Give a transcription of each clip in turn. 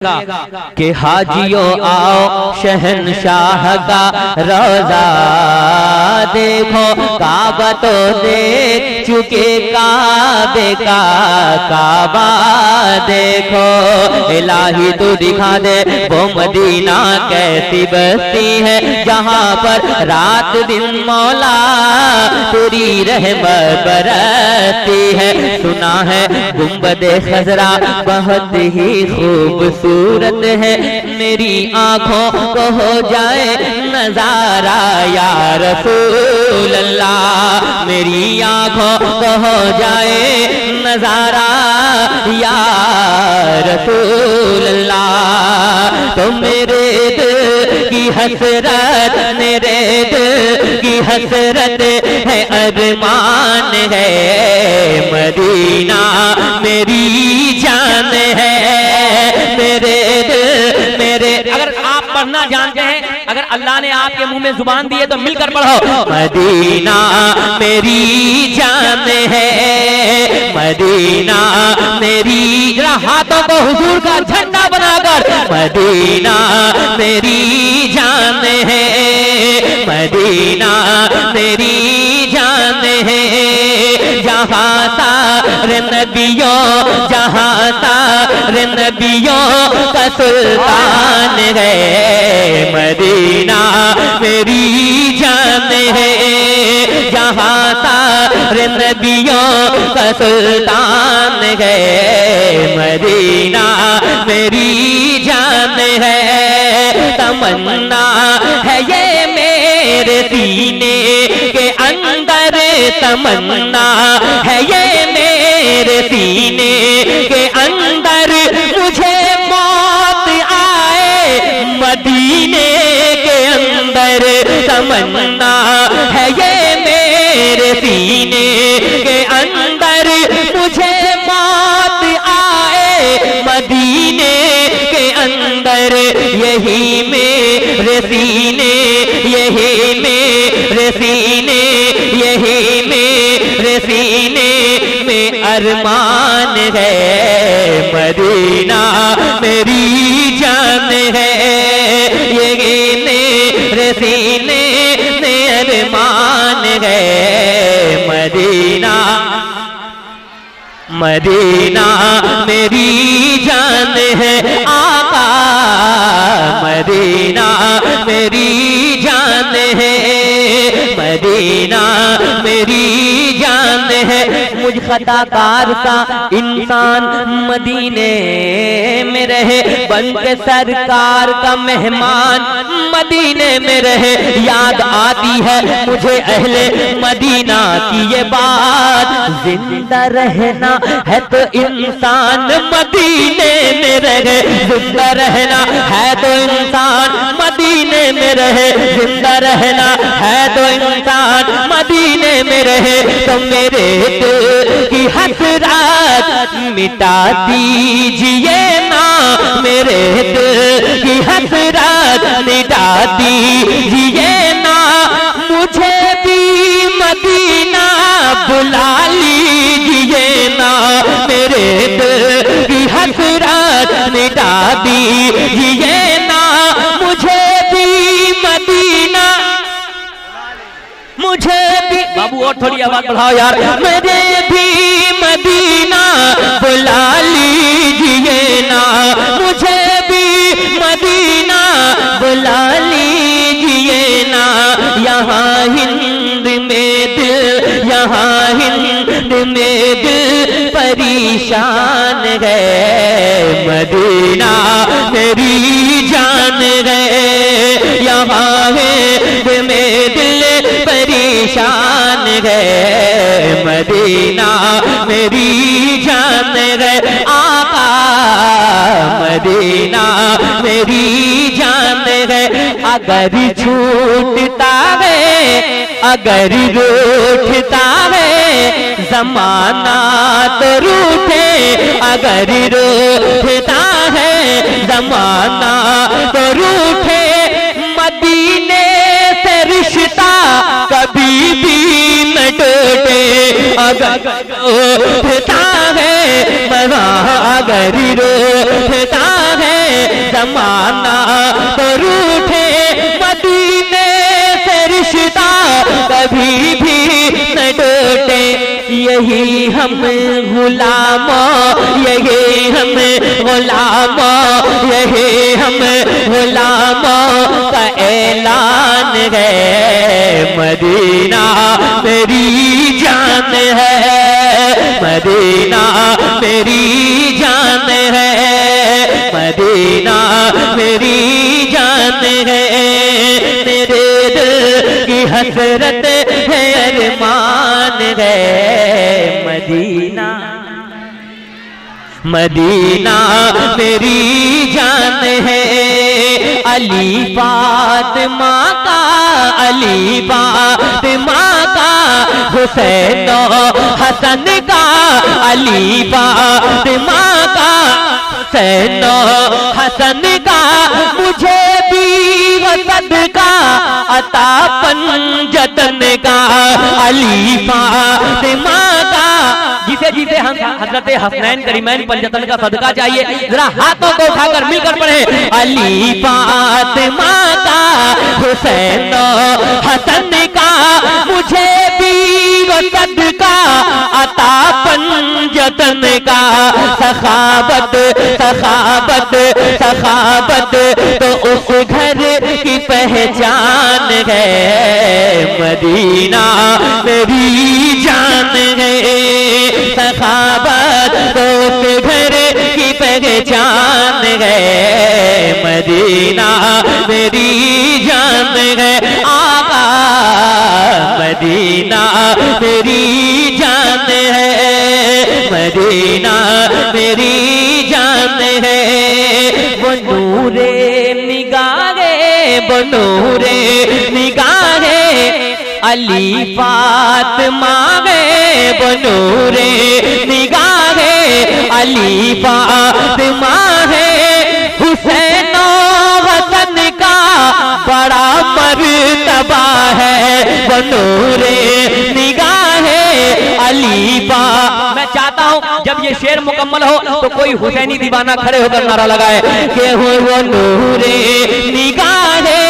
कि हाजियों आओ शहनशाह का रोजा देखो, काबा तो देख चुके काबे का काबा देखो। इलाही तू दिखा दे वो मदीना कैसी बस्ती है, जहाँ पर रात दिन मौला तेरी रहमत बरसती है। सुना है गुंबदे खजरा बहुत ही खूबसूरत है, मेरी आंखों को हो जाए नजारा या रसूल अल्लाह, मेरी आंखों को हो जाए नजारा या रसूल अल्लाह। तो मेरे दिल की हसरत, मेरे दिल की हसरत है, अरमान है मदीना मेरी जान है। मेरे अगर आप पढ़ना जानते हैं, अगर अल्लाह ने आपके मुंह में जुबान दी है तो मिलकर पढ़ो। मदीना मेरी जान है, मदीना मेरी, जरा हाथों को हुजूर का झंडा बनाकर, मदीना मेरी जान है, मदीना मेरी जान है। जहाँ सारे नबियों, जहाँ सारे नबियों का सुल्तान है, मदीना मेरी जान है। जहाँ सारे नबियों का सुल्तान है, मदीना मेरी जान है। तमन्ना है ये मेरे सीने के अंदर, तमन्ना है ये मेरे सीने के अंदर, मुझे मौत आए मदीने के अंदर। तमन्ना है ये मेरे सीने के अंदर, मुझे मौत आए मदीने के अंदर। यही मेरे सीने, यही मेरे सीने, यही मेरे सीने में अरमान है, मदीना मेरी जान है। यही मेरे सीने में अरमान है, मदीना मदीना मेरी जान है। आका मदीना मेरी जान है, मदीना मेरी जान है। मुझ खताकार सा इंसान मदीने में रहे, बन के सरकार का मेहमान मदीने में रहे। याद आती है मुझे अहले मदीना की ये बात, जिंदा रहना है तो इंसान मदीने में रहे, जिंदा रहना है तो इंसान मदीने में रहे, जिंदा रहना है तो इंसान मदीने में रहे। तो मेरे दिल की हसरत मिटा दीजिए ना, मेरे दिल की हसरत मिटा दीजिए ना। मुझे भी मदीना बुला लीजिए ना, मेरे दिल की हसरत मिटा दीजिए ना। मुझे भी मदीना, मुझे भी, बाबू और थोड़ी आवाज बढ़ाओ यार, मुझे भी मदीना बुला लीजिए ना, मुझे भी मदीना बुला लीजिए ना। यहाँ हिंद में दिल, यहाँ हिंद में दिल परेशान है, मदीना मेरी जान है। यहाँ हिंद में दिल परेशान है, मदीना मेरी जान है। आका मदीना मेरी जान है। अगर छूटता है, अगर रूठता है जमाना तो रूठे, अगर रूठता है जमाना तो रूठे। मदीने से रिश्ता कभी भी न टूटे, अगर रोता है मज़ा, अगर रोता है जमाना तो रूठे, मदीने से रिश्ता कभी भी न टूटे। यही हम गुलामों, यही हम गुलामों, यही हम गुलामों का ऐलान है। मदीना मेरी जान है, मदीना मेरी जान है, मदीना मेरी जान है। मेरे दिल की हसरत है, अरमान है। मदीना मदीना मेरी जान है। अली फातिमा का, अली फातिमा का, हुसैन हसन का, अली फातिमा का, हुसैन हसन का, मुझे भी सदका अता पंजतन का, अली फातिमा का। जिसे जिसे हम हजरत हसनैन करीमैन पंजतन का सदका चाहिए, जरा हाथों को उठाकर मिलकर पढ़े। अली फातिमा का, हुसैन हसन का, मुझे भी सदका अता पंजतन का। सखाबत सखाबत सखाबत तो उस घर की पहचान है। मदीना मेरी जान है, सखाबत तो उस घर की पहचान है। मदीना मेरी जान है। आका मदीना मेरी जान है, मदीना मेरी जान है। वो नूरे निगाहे, वो नूरे निगाहे, अली फातिमा है। वो नूरे निगाहे, अली फातिमा है। हुसैन हसन का बड़ा मर्तबा है। वो नूरे निगाहे, अली फा। मैं चाहता हूं जब ये शेर मुकम्मल हो तो कोई हुसैनी दीवाना खड़े होकर नारा लगाए कि वो नूरे निगाहे,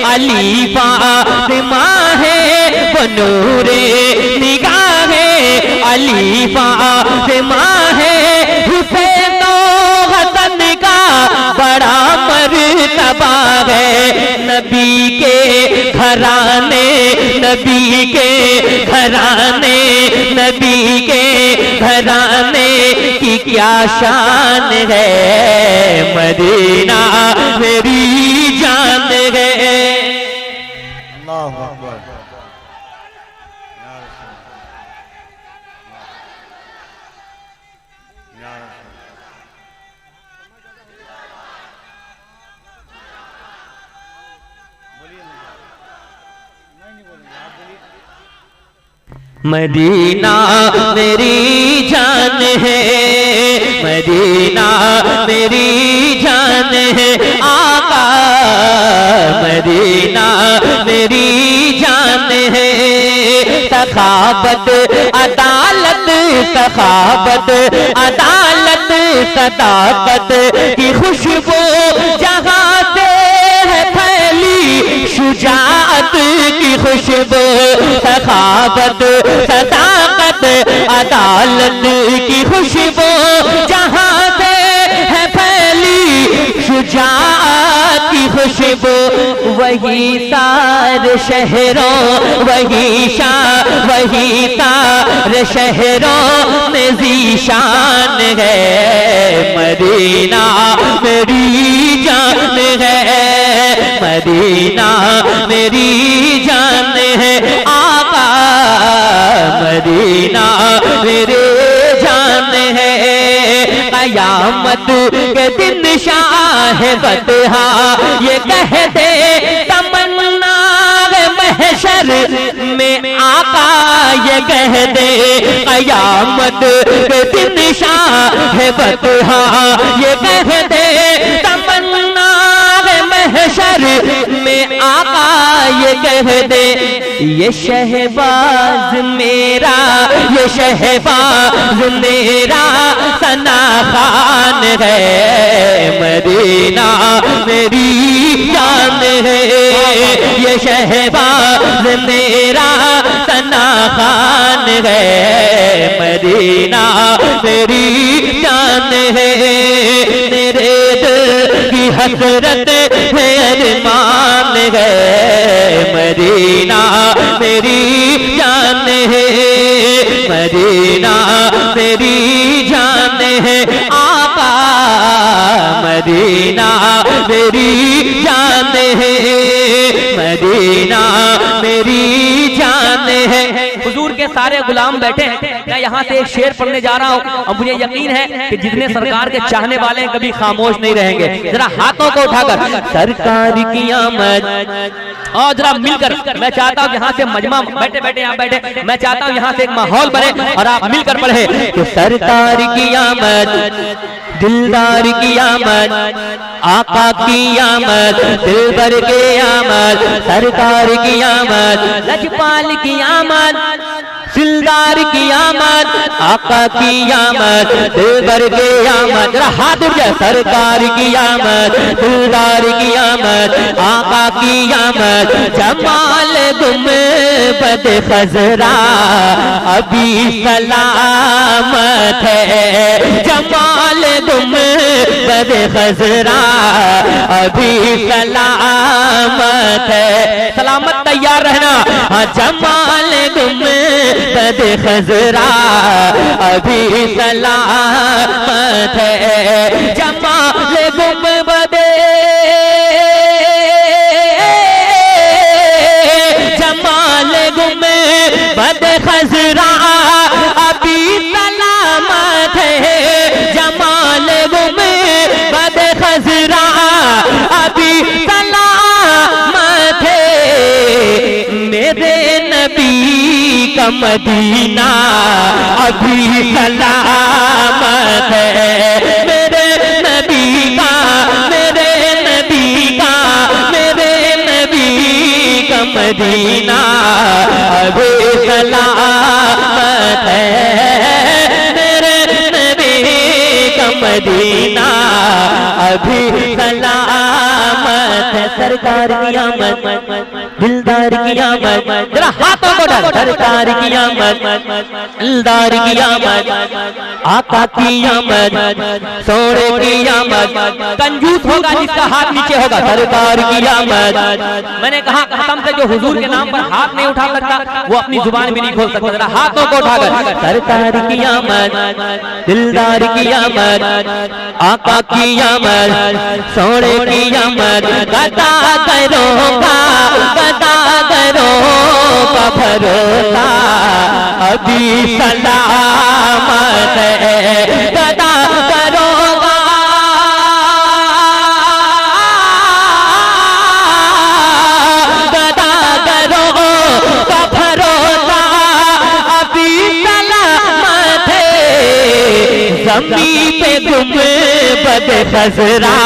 अली फातिमा है। वो नूरे निगाहे, अली फातिमा है। हुसैन हसन का बड़ा मर्तबा है। नबी के घराने, नबी के घराने, नबी के घराने की क्या शान है। मदीना मेरी जान है। अल्लाहु अकबर। मदीना मेरी जान है, मदीना मेरी जान है। आका मदीना मेरी जान है। सखाबत अदालत, सखाबत अदालत, सदाकत की खुशबू जहाँ से है फैली, शुजाअत की खुशबू। सखाबत सदाकत अदालत की खुशबू जहाँ से है फैली, शुजाअत की खुशबू। वही सार शहरों, वही शाह, वही सार शहरों में ज़ीशान है। मदीना मेरी जान है, मदीना मेरी जान है। आका मदीना मेरे जान है। कयामत के दिन शाह फतहा ये कह दे तमन्ना महशर में, आका ये कह दे। कयामत के दिन शाह फतहा ये कह दे तमन्ना महशर में, आका ये कह दे। ये शहबाज मेरा, ये शहबाज मेरा सना खान है। मदीना मेरी जान है, ये शहबाज मेरा सना खान है, मदीना मेरी जान है, मेरे दिल की हसरत है, अरमान है, मदीना मेरी जान है, मदीना मेरी जान है, आका मदीना मेरी जान है, मदीना मेरी जान है। हुजूर के सारे गुलाम बैठे हैं, मैं यहाँ से एक शेर पढ़ने जा रहा हूँ और मुझे यकीन है कि जितने सरकार के चाहने वाले हैं कभी खामोश नहीं रहेंगे। जरा हाथों को उठाकर सरकार की आमद, और जरा मिलकर मैं चाहता हूँ यहाँ से मजमा बैठे बैठे यहाँ बैठे, मैं चाहता हूँ यहाँ से एक माहौल बने और आप मिलकर पढ़े कि सरकार की आमद, दिलदार की आमद, आका की आमद, दिलबर के आमद, सरकार की आमद, लजपाल की आमद, दिलदार की आमद, आका की आमद, दिलबर के आमद। जरा हाथ उठ जाए, सरकार की आमद, दिलदार की आमद, आका की आमद, जमाल गुंबद खजरा अभी सलामत है, जमाल गुंबद खजरा अभी सलामत है, सलामत तैयार रहना। हाँ, जमाल गुंबद खजरा अभी सलामत है, जमाल गुंबद, जमाल गुंबद खजरा अभी सलामत है, जमाल गुंबद खजरा अभी सलामत है, मेरे नबी का मदीना अभी सलामत है, मेरे नबी का, मेरे नबी का, मेरे नबी का मदीना अभी सलामत है, मेरे नबी का मदीना अभी सलामत है, सरकार की आमद, दिलदार की आमद। जरा हाथों को डाल, सरकार की आमद, दिलदार की आमद, आका की आमद, सोने की आमद। कंजूस होगा जिसका हाथ नीचे होगा, सरकार की आमद। मैंने कहा कसम से जो हुजूर के नाम पर हाथ नहीं उठा सकता वो अपनी जुबान भी नहीं खोल सकता। जरा हाथों को उठाकर सरकार की आमद, दिलदार की आमद, आका की आमद, सोने की आमद। गदा करोगा, गदा करोगा भरोसा अभी सलामत है, गदा करोगा, गदा करोगा भरोसा अभी सलामत है, ज़मीन पे गुंबद खजरा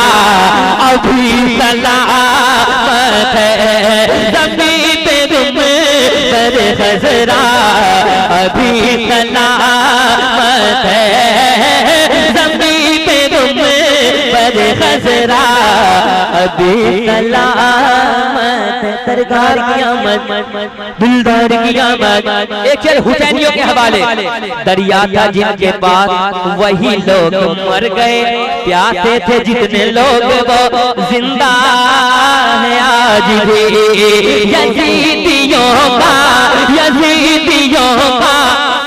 अभी सलामत है, ज़मीन पे गुंबद खजरा अभी सलामत है, ज़मीन पे गुंबद खजरा अभी सलामत है, सरकार की आमद, दिलदार की आमद। एक चल हुसैनियों के हवाले, दरिया था जिनके पास वही लोग मर गए, प्यासे थे जितने लोग वो जिंदा है आज भी, यजीदियों का, यजीदियों का।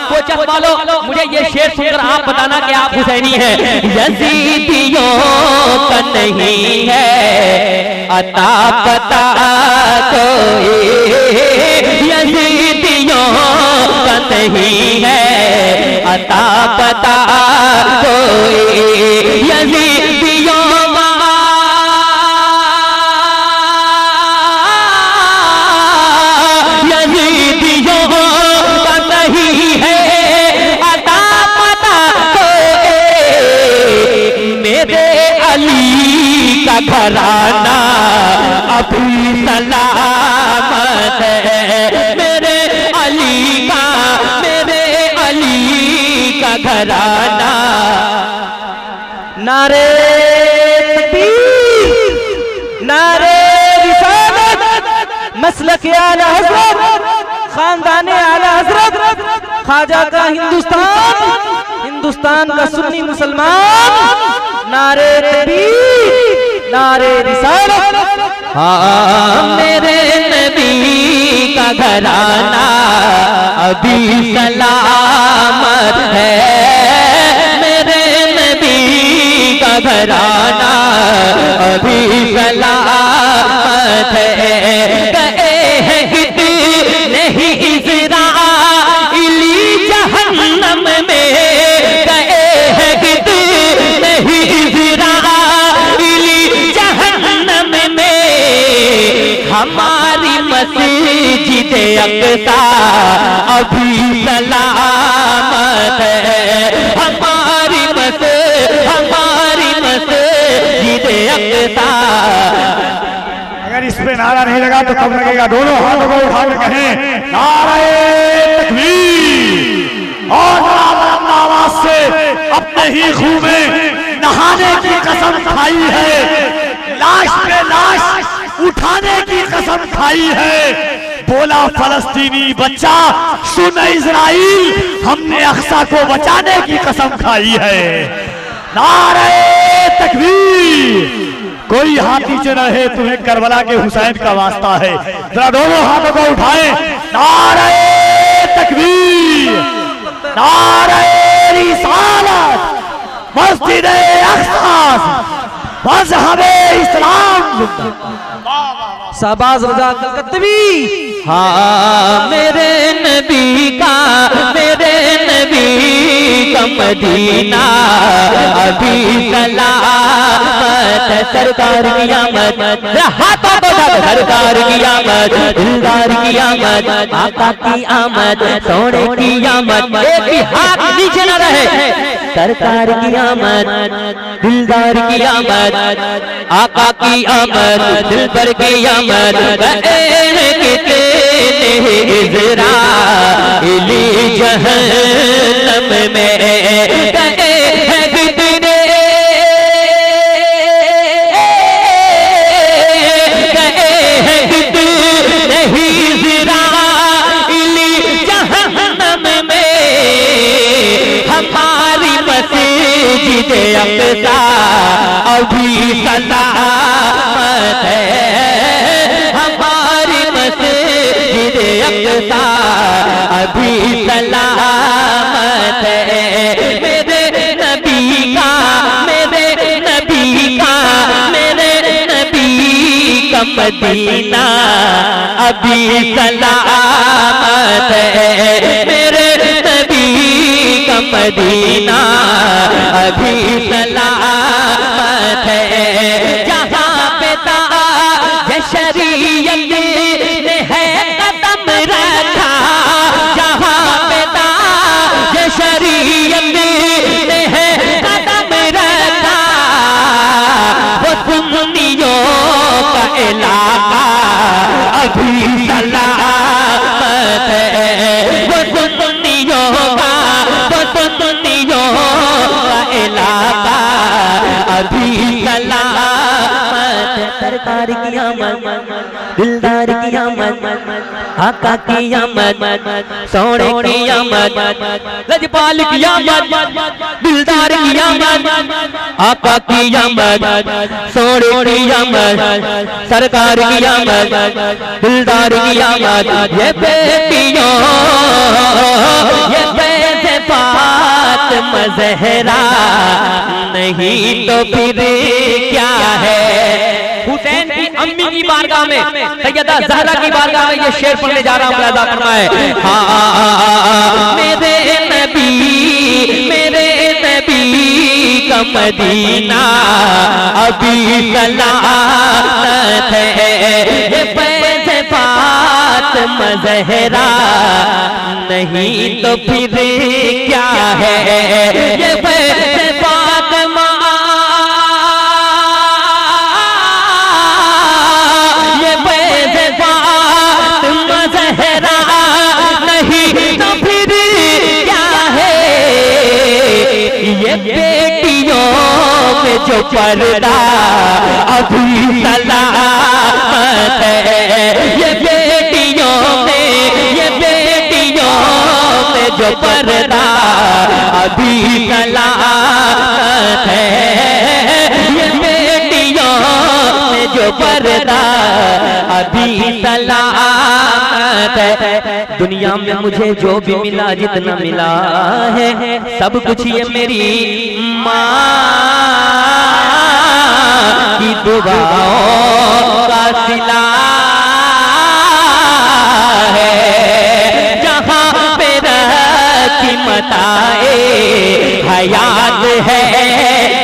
कोचस वालों, मुझे ये शेर सुनकर आप बताना कि आप हुसैनी हैं। यजीदियों का नहीं है अता पता कोई, यजीदियों का नहीं है अता पता कोई, यजीदियों घराना अभी सलामत है, मेरे अली का, मेरे अली का घराना। नारे तकबीर, नारे रिसालत, मसलक आला हज़रत, खानदान आला हज़रत, ख्वाजा का हिंदुस्तान, हिंदुस्तान का सुन्नी मुसलमान, नारे तकबीर, नारे रिसालत। हाँ मेरे नबी का घराना अभी सलामत है, मेरे नबी का घराना अभी सलामत है। गए हैं कितने ही इज़राइली जहन्नम में, गए हैं कितने ही इज़राइली जहन्नम में, हमारी मस्जिद अक़सा अभी सलामत है, हमारी मस्जिद अक़सा। अगर इस पे नारा नहीं लगा तो कब लगेगा? दोनों हाथों को उठा के कहें नारे तकबीर, और आवाज से अपने ही खून में नहाने की कसम खाई है, लाश पे लाश उठाने की कसम खाई है। बोला फलस्तीनी बच्चा सुन इज़राइल, हमने अक़सा को बचाने की कसम खाई है। नारे तकबीर। कोई हाथ नीचे न रहे, तुम्हें करबला के हुसैन का वास्ता है। जरा दोनों हाथों को उठाएं, नारे तकबीर, नारे रिसालत, मस्जिद अक़सा, मज़हबे इस्लाम। शाबाश रज़ा कलकत्तवी। हाँ मेरे नबी का मदीना अभी सलामत, सरकार की आमद, हाथों को सरकार की आमद, दिलदार की आमद, आका की आमद, सोने की आमद, एक भी हाथ नीचे न रहे। सरकार की आमद, दिलदार की आमद, आका की आमद, दिलबर की आमद। कितने इज़राइली जहन्नम में, कितने इज़राइली जहन्नम में, हमारी मस्जिद अक़सा अभी सलामत है, हमारी मस्जिद अक़सा अभी सलामत है। मेरे नबी का मदीना अभी सलामत है, मेरे नबी का मदीना अभी सलामत है। जहाँ पे ताज शरीयत ने है कदम रखा, जहाँ पे ताज शरीयत ने है कदम रखा, वो सुन्नियों का इलाका अभी सलामत है, वो सुन्नियों का इलाका अभी सलामत। सरकार की आमद, दिलदार की आमद, आका की आमद, सोने की आमद, लजपाल की आमद, दिलदार की आमद, आका की आमद, सोने की आमद, सरकार की आमद, दिलदार की आमद। ये बेटियों, ये पैसे फातिमा ज़हरा, नहीं तो फिर क्या है। हुसैन की अम्मी की बारगाह में, सैयदा ज़हरा की बारगाह में ये शेर पढ़ने जा रहा हूँ, अदा फरमाए। हाँ मेरे नबी का मदीना अभी सलामत है, ये पैसे फातिमा ज़हरा, नहीं तो फिर क्या है। ये पैसे फातिमा, ये पैसे फातिमा ज़हरा, नहीं तो फिर क्या है। ये बेटियों में जो पर्दा अभी सलामत जो पर्दा अभी सलामत है, ये बेटियों में जो पर्दा अभी सलामत है। दुनिया में मुझे जो भी मिला, जितना मिला है, सब कुछ ये मेरी माँ की दुआओं का सिला है। जहाँ पे रखी मताए हयात है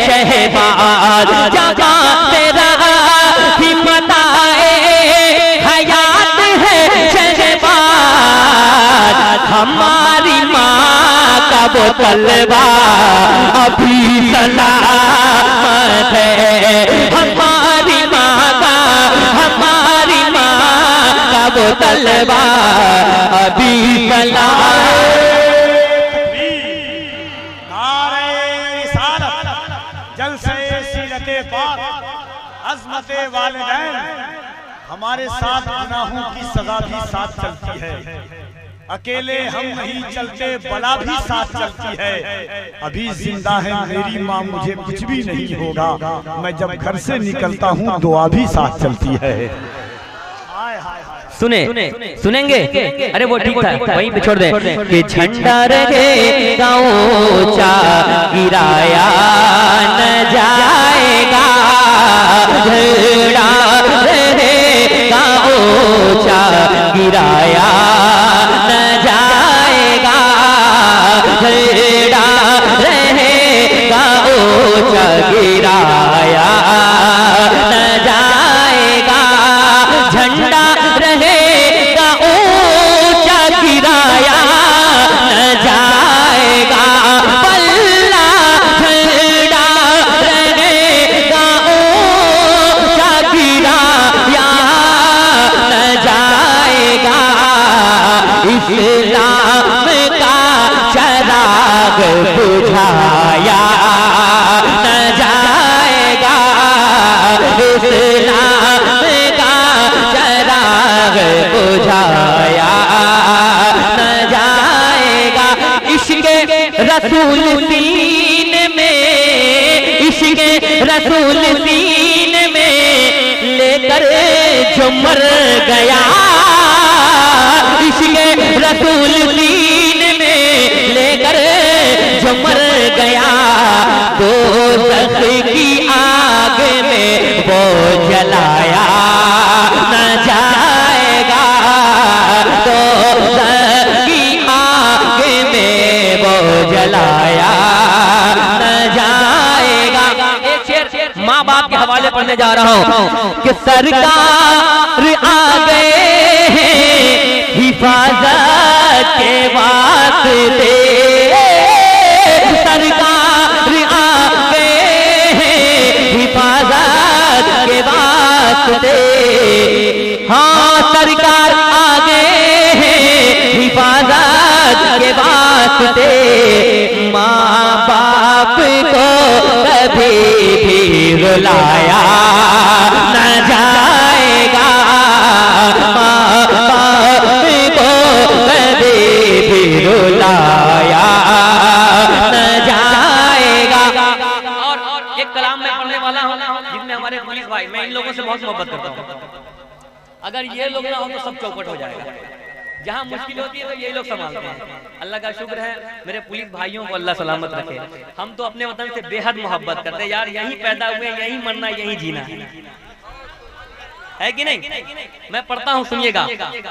शहबाज, जहाँ पे रखी मताए हयात है शहबाज। हमारी माँ का वो तलवा अभी सलामत है, हमारी माँ का वो तलवा अभी अज़मते वालिदैन हमारे साथ गुनाहों की सजा भी साथ चलती है। अकेले हम नहीं चलते, बला भी साथ चलती है। अभी जिंदा है मेरी माँ, मुझे कुछ भी नहीं होगा। मैं जब घर से निकलता हूँ दुआ भी साथ चलती है। सुनेंगे? अरे वो ठीक था, वहीं पे छोड़ दे कि झंडा रहेगा ऊंचा गिराया न जाएगा, झंडा रहेगा ऊंचा गिराया न जाएगा, झंडा रहेगा ऊंचा गिराया न जाएगा, झंडा रहेगा ऊंचा गिराया न जाएगा, पल्ला झंडा रहेगा ऊंचा गिराया न जाएगा, इस्लाम का चराग बुझाया न जाएगा, इस्लाम का चराग बुझाया न जाएगा। इश्क़े रसूल सीने में, इश्क़े रसूल सीने में लेकर जो मर गया, इश्क़े रसूल सीने में लेकर जो मर गया, दोज़ख की आग में वो जलाया न जाएगा, दोज़ख की आग में वो जलाया न जाएगा। एक शेर माँ बाप के हवाले पढ़ने जा रहा हूँ कि सरकार आ गए हिफाजत के वास्ते, सरकार आ गए हिफाजत के वास्ते, हाँ सरकार आ गए हिफाजत के वास्ते, माँ बाप को कभी भी रुलाया न जाएगा, माँ बाप को कभी भी रुलाया न जाएगा। और एक कलाम में पढ़ने वाला हूँ जिसमें हमारे पुलिस भाई, मैं इन लोगों से बहुत मोहब्बत करता हूँ। अगर ये लोग ना हो तो सब चौपट हो जाएगा। जहाँ मुश्किल होती है तो यही लोग संभालते हैं। अल्लाह का शुक्र है मेरे पुलिस भाइयों को अल्लाह सलामत रखे। हम तो अपने वतन से बेहद मोहब्बत करते हैं यार, यहीं पैदा हुए, यहीं मरना, यहीं जीना है कि नहीं। मैं पढ़ता हूँ, सुनिएगा।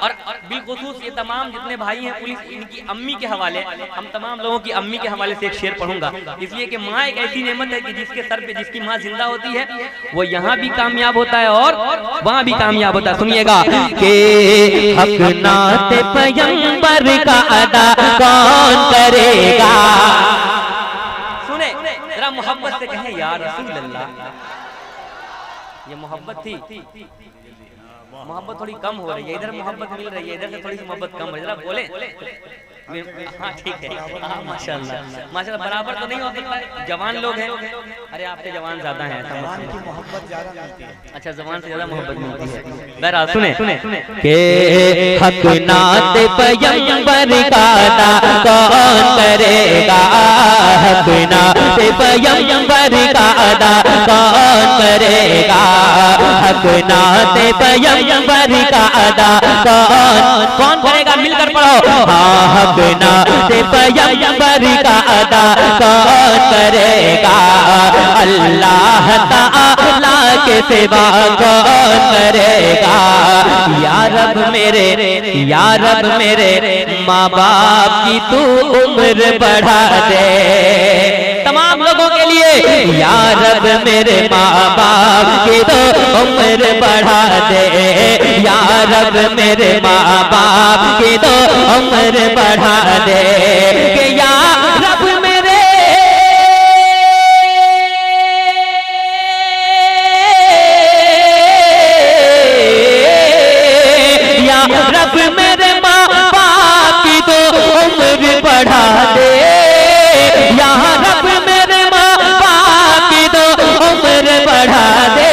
और बिलखुसूस ये तमाम जितने भाई हैं पुलिस, इनकी अम्मी के हवाले, हम तमाम लोगों की अम्मी के हवाले से एक शेर पढ़ूंगा, इसलिए कि माँ एक ऐसी नेमत है कि जिसके सर पे जिसकी माँ जिंदा होती है वो यहाँ भी कामयाब होता है और वहाँ भी कामयाब होता है। सुनिएगा कि हक नात पैगंबर का अदा कौन करेगा। सुने जरा मोहब्बत से कहें यार रसूल अल्लाह। ये मोहब्बत थी, मोहब्बत थोड़ी कम हो रही है, इधर मोहब्बत मिल रही है, इधर से थोड़ी सी मोहब्बत कम है, जरा बोले हाँ ठीक है, माशाल्लाह माशाल्लाह, बराबर तो नहीं हो सकता, जवान लोग हैं। अरे आपसे जवान ज्यादा हैं, जवान की मोहब्बत ज्यादा मिलती है। अच्छा जवान से ज्यादा मोहब्बत मिलती है। बहरहाल सुने के हक नात पैगंबर का अदा कौन करेगा, हक नात पैगंबर का अदा कौन करेगा, हक नात पैगंबर का अदा कौन करेगा, मिलकर पढ़ो। हाँ हक नात पैगंबर का अदा कौन करेगा, अल्लाह ताला के सिवा कौन करेगा। या रब मेरे माँ बाप की तू उम्र बढ़ा दे, तमाम लोगों के लिए। या रब मेरे माँ बाप की तो उम्र बढ़ा दे, या रब मेरे माँ बाप की तो उम्र बढ़ा दे, कि या रब मेरे रब मेरे माँ बाप की तो उम्र बढ़ा दे, यहाँ रब मेरे माँ बाप की तो उम्र बढ़ा दे,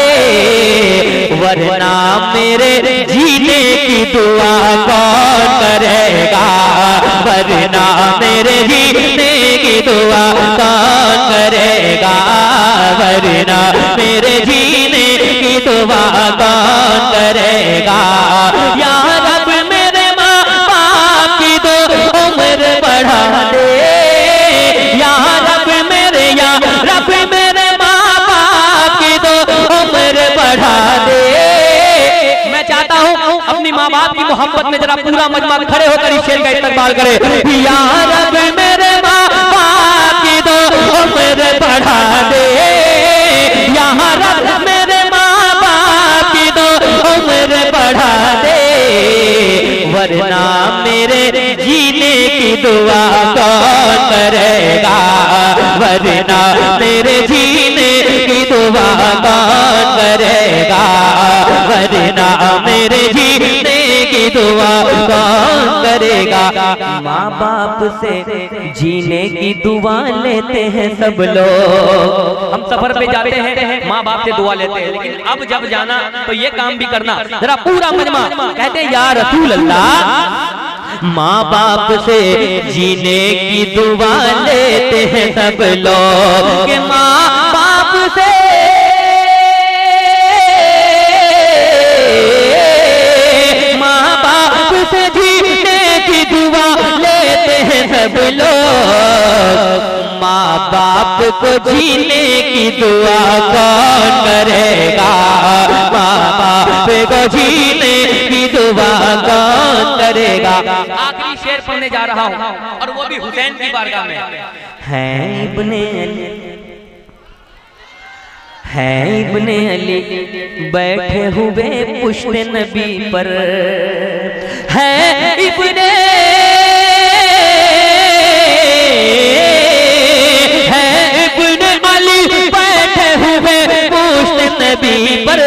वरना मेरे जीने की दुआ कौन करेगा, वरना मेरे जीने की दुआ कौन करेगा, वरना मेरे जीने की दुआ कौन करेगा। या रब मेरे माँ बाप की तो उम्र बढ़ा दे, या रब मेरे माँ बाप की तो उम्र बढ़ा दे। मैं चाहता हूँ अपनी माँ बाप की मोहब्बत में जरा पूरा मजमा खड़े होकर इस शेर का इस्तकबाल करे। या रब मेरे माँ बाप की तो उम्र बढ़ा दे, यहाँ रब मेरे माँ बाप की तो उम्र बढ़ा दे, वरना मेरे जीने की दुआ कौन करेगा, वरना मेरे जीने की दुआ कौन करेगा, वरना मेरे जीने की दुआ कौन करेगा। माँ बाप से जीने की दुआ लेते हैं सब लोग, हम सफर पे जाते हैं माँ बाप से दुआ लेते हैं, लेकिन अब जब जाना तो ये काम भी करना। जरा पूरा मजमा कहते हैं या रसूल अल्लाह, माँ बाप से जीने की दुआ लेते हैं सब लोग, कि माँ बाप से जीने की दुआ लेते हैं सब लोग। माँ बाप को जीने की दुआ कौन करेगा, माँ बाप को जीने की दुआ कौन करेगा। आखिरी शेर पढ़ने जा रहा हूँ और वो भी हुसैन की बारगाह में। है इब्ने अली बैठे हुए पुश्त नबी पर, है इब्ने अली बैठे हुए पुश्त नबी पर,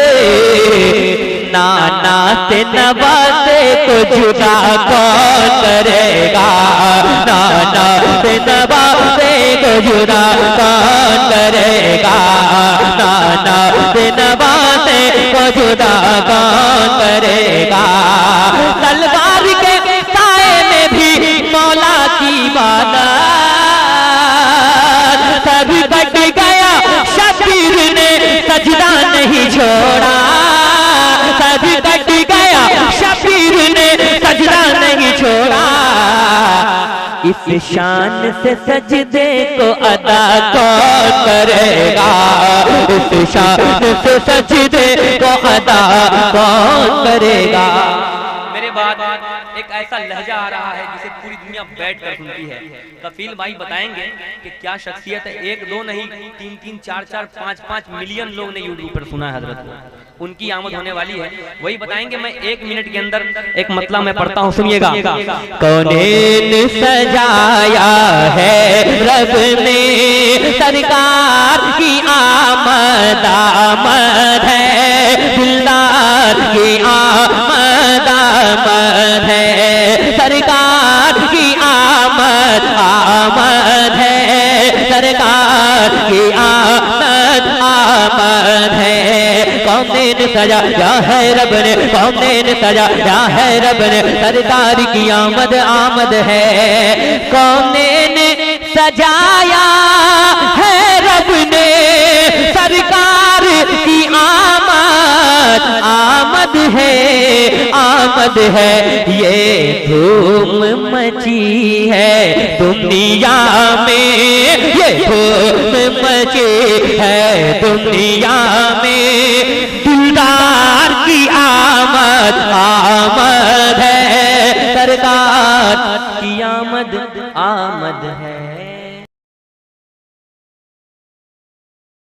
नाना से नवासे को जुदा कौन करेगा, नाना से नवासे को जुदा कौन करेगा, नाना से नवासे को जुदा कौन करेगा। तलवार के साए में भी मौला की इबादत, सब कट गया शबीर ने सजदा नहीं छोड़ा, सब कट गया शबीर ने सजदा नहीं छोड़ा। इस शान से सजदे को अदा कौन करेगा, इस शान से सजदे को अदा कौन करेगा। मेरे बाद एक ऐसा लहजा आ रहा है जिसे पूरी दुनिया बैठकर सुनती है। कफील भाई बताएंगे कि क्या शख्सियत है, एक दो नहीं 3-3, 4-4, 5-5 मिलियन लोग ने यूट्यूब पर सुना है हजरत को, उनकी आमद होने वाली है, वही बताएंगे। मैं 1 मिनट के अंदर एक मतलब मैं पढ़ता हूँ, सुनिएगा। कौनेन सजाया है रब ने, सरकार की आमद आमद है, दिलदार की आमद आमद है, सरकार की आमद की आमद आमद है। कौनेन सजाया है रब ने, कौनेन सजाया है रब ने, सरकार की आमद आमद है। कौनेन सजाया है रब ने, सरकार की आमद आमद है, आमद है। ये धूम मची है दुनिया में, ये धूम मची है दुनिया में, दिलदार की आमद आमद है, सरकार की आमद आमद है।